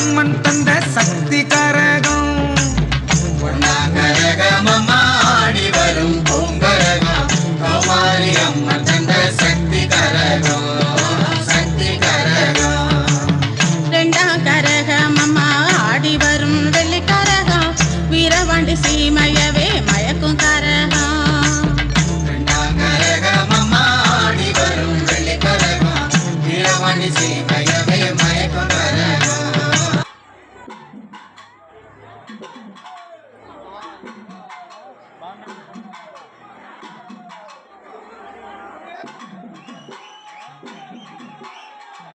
அம்மன் தந்த சக்தி கரகம் கரகமம்மா ஆடி வரும் பூங்கரகம் கௌமாரி அம்மன் தந்த சக்தி கரகம் சக்தி கரகம் ரெண்டாம் கரகமம்மா ஆடி வரும் வெள்ளி கரகம் வீரவாண்டி சீமையவே மயக்கும் கரகம் ரெண்டாம் கரகமம்மா ஆடி வரும் வெள்ளி கரகம் வீரவாண்டி சீமையவே மயக்கும் கரகம்